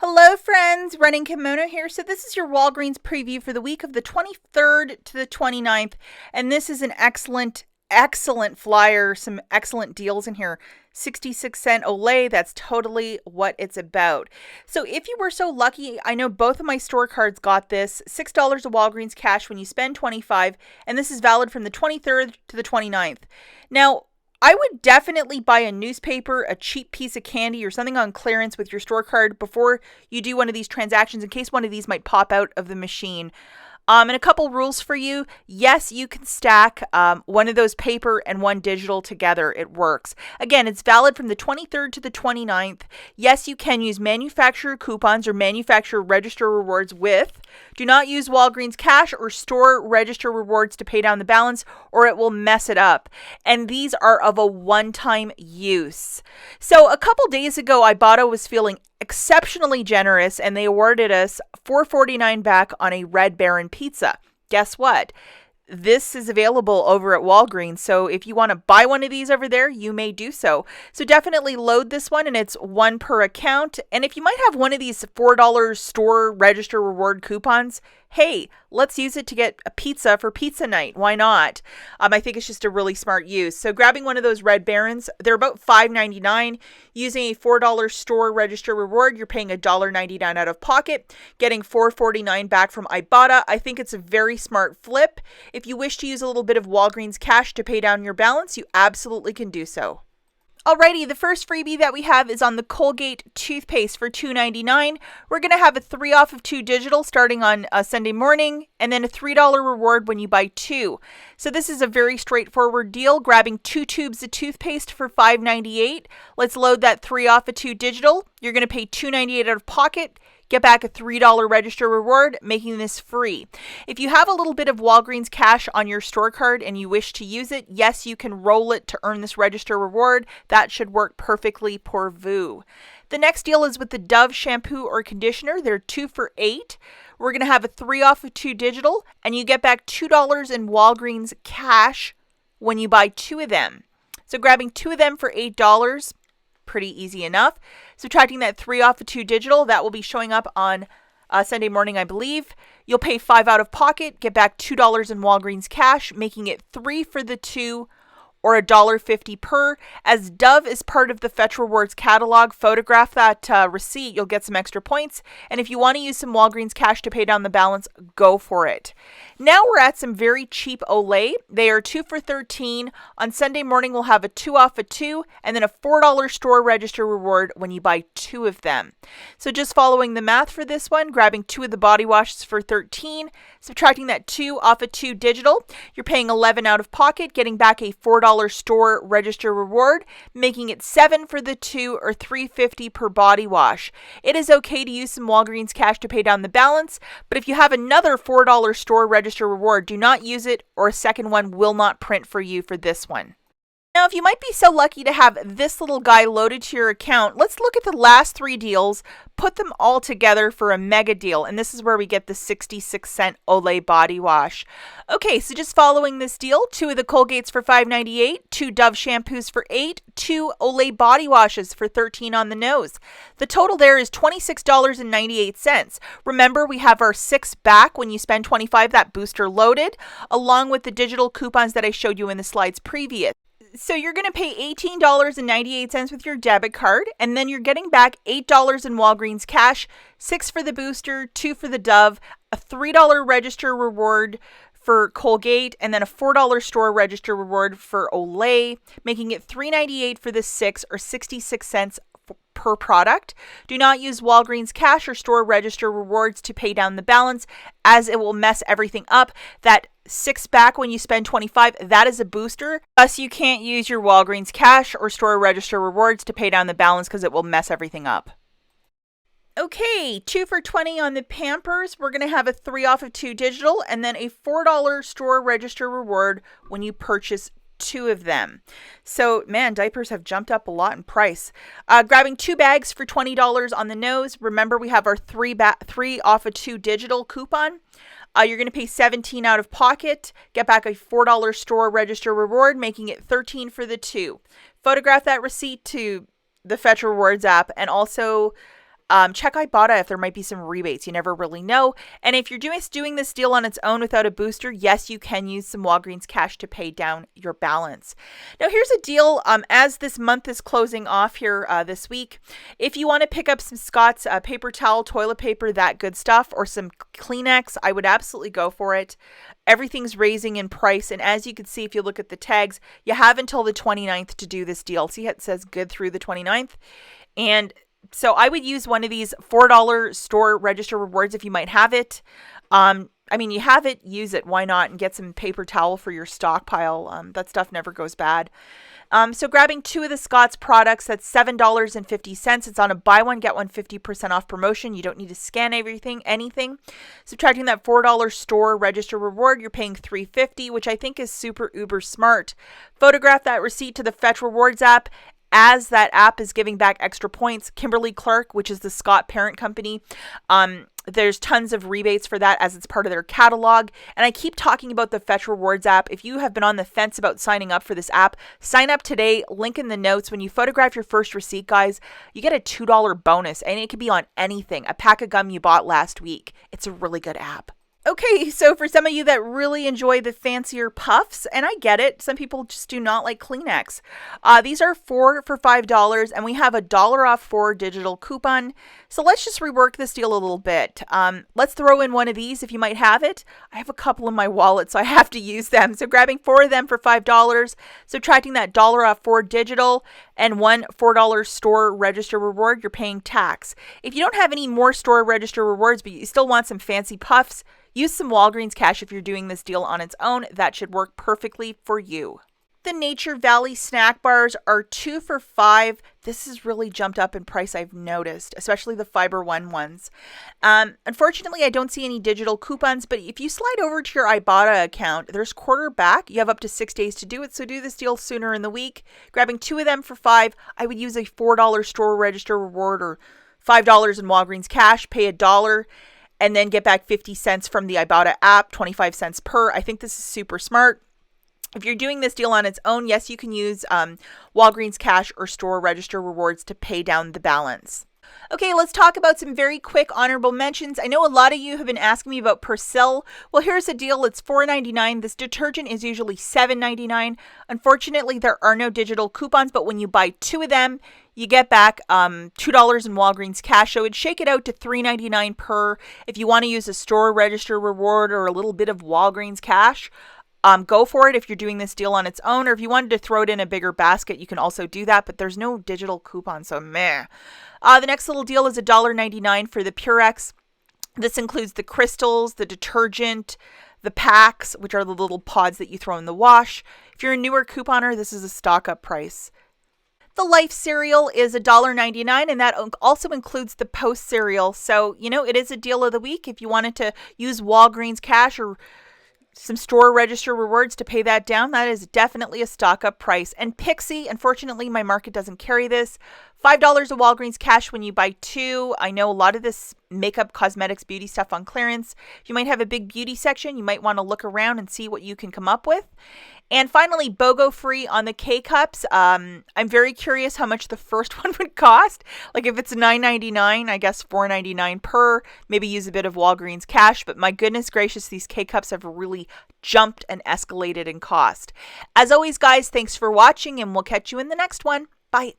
Hello friends, Running Kimono here. So this is your Walgreens preview for the week of the 23rd to the 29th. And this is an excellent flyer, some excellent deals in here. 66-cent Olay, that's totally what it's about. So if you were so lucky, I know both of my store cards got this, $6 of Walgreens cash when you spend $25, and this is valid from the 23rd to the 29th. Now, I would definitely buy a newspaper, a cheap piece of candy, or something on clearance with your store card before you do one of these transactions in case one of these might pop out of the machine. And a couple rules for you. Yes, you can stack one of those paper and one digital together. It works. Again, it's valid from the 23rd to the 29th. Yes, you can use manufacturer coupons or manufacturer register rewards with. Do not use Walgreens cash or store register rewards to pay down the balance or it will mess it up. And these are of a one-time use. So a couple days ago, IBOTTA was feeling exceptionally generous and they awarded us $4.49 back on a Red Baron pizza. Guess what? This is available over at Walgreens. So if you want to buy one of these over there, you may do so. So definitely load this one and it's one per account. And if you might have one of these $4 store register reward coupons, hey, let's use it to get a pizza for pizza night. Why not? I think it's just a really smart use. So grabbing one of those Red Barons, they're about $5.99. Using a $4 store register reward, you're paying $1.99 out of pocket, getting $4.49 back from IBOTTA. I think it's a very smart flip. If you wish to use a little bit of Walgreens cash to pay down your balance, you absolutely can do so. Alrighty, the first freebie that we have is on the Colgate toothpaste for $2.99. We're going to have a 3 off of 2 digital starting on Sunday morning, and then a $3 reward when you buy 2. So this is a very straightforward deal, grabbing 2 tubes of toothpaste for $5.98. Let's load that 3 off of 2 digital. You're going to pay $2.98 out of pocket. Get back a $3 register reward, making this free. If you have a little bit of Walgreens cash on your store card and you wish to use it, yes, you can roll it to earn this register reward. That should work perfectly pour vous. The next deal is with the Dove shampoo or conditioner. They're 2 for $8. We're going to have a 3 off of 2 digital, and you get back $2 in Walgreens cash when you buy 2 of them. So grabbing 2 of them for $8, pretty easy enough. Subtracting that 3 off of 2 digital, that will be showing up on Sunday morning, I believe. You'll pay $5 out of pocket, get back $2 in Walgreens cash, making it 3 for the 2 or $1.50 per. As Dove is part of the Fetch Rewards catalog, photograph that receipt, you'll get some extra points. And if you want to use some Walgreens cash to pay down the balance, go for it. Now we're at some very cheap Olay. They are 2 for $13. On Sunday morning, we'll have a 2 off of 2 and then a $4 store register reward when you buy 2 of them. So just following the math for this one, grabbing 2 of the body washes for $13, subtracting that 2 off of 2 digital, you're paying $11 out of pocket, getting back a $4 store register reward, making it 7 for the 2 or $3.50 per body wash. It is okay to use some Walgreens cash to pay down the balance, but if you have another $4 store register reward, do not use it or a second one will not print for you for this one. Now, if you might be so lucky to have this little guy loaded to your account, let's look at the last 3 deals, put them all together for a mega deal. And this is where we get the 66-cent Olay body wash. Okay, so just following this deal, 2 of the Colgates for $5.98, 2 Dove shampoos for $8, 2 Olay body washes for $13 on the nose. The total there is $26.98. Remember, we have our 6 back when you spend $25, that booster loaded, along with the digital coupons that I showed you in the slides previous. So you're going to pay $18.98 with your debit card, and then you're getting back $8 in Walgreens cash, 6 for the booster, 2 for the Dove, a $3 register reward for Colgate, and then a $4 store register reward for Olay, making it $3.98 for the 6 or 66 cents per product. Do not use Walgreens cash or store register rewards to pay down the balance, as it will mess everything up. That 6 back when you spend $25, that is a booster. Thus, you can't use your Walgreens cash or store register rewards to pay down the balance because it will mess everything up. Okay, 2 for $20 on the Pampers. We're going to have a 3 off of 2 digital and then a $4 store register reward when you purchase 2 of them. So, man, diapers have jumped up a lot in price. Grabbing 2 bags for $20 on the nose. Remember, we have our 3 off of 2 digital coupon. You're going to pay $17 out of pocket, get back a $4 store register reward, making it $13 for the 2. Photograph that receipt to the Fetch Rewards app, and also check IBOTTA if there might be some rebates. You never really know. And if you're doing this deal on its own without a booster, yes, you can use some Walgreens cash to pay down your balance. Now, here's a deal as this month is closing off here this week. If you want to pick up some Scott's paper towel, toilet paper, that good stuff, or some Kleenex, I would absolutely go for it. Everything's raising in price, and as you can see, if you look at the tags, you have until the 29th to do this deal. See, it says good through the 29th. And so I would use one of these $4 store register rewards if you might have it. I mean, you have it, use it. Why not? And get some paper towel for your stockpile. That stuff never goes bad. So grabbing 2 of the Scott's products, that's $7.50. It's on a buy one, get one 50% off promotion. You don't need to scan anything. Subtracting that $4 store register reward, you're paying $3.50, which I think is super uber smart. Photograph that receipt to the Fetch Rewards app. As that app is giving back extra points, Kimberly-Clark, which is the Scott parent company, there's tons of rebates for that as it's part of their catalog. And I keep talking about the Fetch Rewards app. If you have been on the fence about signing up for this app, sign up today. Link in the notes. When you photograph your first receipt, guys, you get a $2 bonus, and it could be on anything. A pack of gum you bought last week. It's a really good app. Okay, so for some of you that really enjoy the fancier puffs, and I get it, some people just do not like Kleenex. These are 4 for $5, and we have a $1 off 4 digital coupon. So let's just rework this deal a little bit. Let's throw in one of these if you might have it. I have a couple in my wallet, so I have to use them. So grabbing 4 of them for $5, subtracting that $1 off 4 digital, and one $4 store register reward, you're paying tax. If you don't have any more store register rewards, but you still want some fancy puffs, use some Walgreens cash if you're doing this deal on its own. That should work perfectly for you. The Nature Valley snack bars are 2 for $5. This has really jumped up in price, I've noticed, especially the Fiber One ones. Unfortunately, I don't see any digital coupons, but if you slide over to your IBOTTA account, there's quarter back. You have up to 6 days to do it, so do this deal sooner in the week. Grabbing 2 of them for $5, I would use a $4 store register reward or $5 in Walgreens cash, pay $1, and then get back 50 cents from the IBOTTA app, 25 cents per. I think this is super smart. If you're doing this deal on its own, yes, you can use Walgreens cash or store register rewards to pay down the balance. Okay, let's talk about some very quick honorable mentions. I know a lot of you have been asking me about Persil. Well, here's a deal. It's $4.99. This detergent is usually $7.99. Unfortunately, there are no digital coupons, but when you buy 2 of them, you get back $2 in Walgreens cash. So it'd shake it out to $3.99 per. If you want to use a store register reward or a little bit of Walgreens cash, go for it if you're doing this deal on its own, or if you wanted to throw it in a bigger basket, you can also do that, but there's no digital coupon, so meh. The next little deal is $1.99 for the Purex. This includes the crystals, the detergent, the packs, which are the little pods that you throw in the wash. If you're a newer couponer, this is a stock-up price. The Life cereal is $1.99, and that also includes the Post cereal. So, it is a deal of the week. If you wanted to use Walgreens cash or some store register rewards to pay that down, that is definitely a stock-up price. And Pixie, unfortunately, my market doesn't carry this. $5 of Walgreens cash when you buy 2. I know a lot of this makeup, cosmetics, beauty stuff on clearance. If you might have a big beauty section, you might want to look around and see what you can come up with. And finally, BOGO free on the K-Cups. I'm very curious how much the first one would cost. Like if it's $9.99, I guess $4.99 per. Maybe use a bit of Walgreens cash. But my goodness gracious, these K-Cups have really jumped and escalated in cost. As always, guys, thanks for watching, and we'll catch you in the next one. Bye.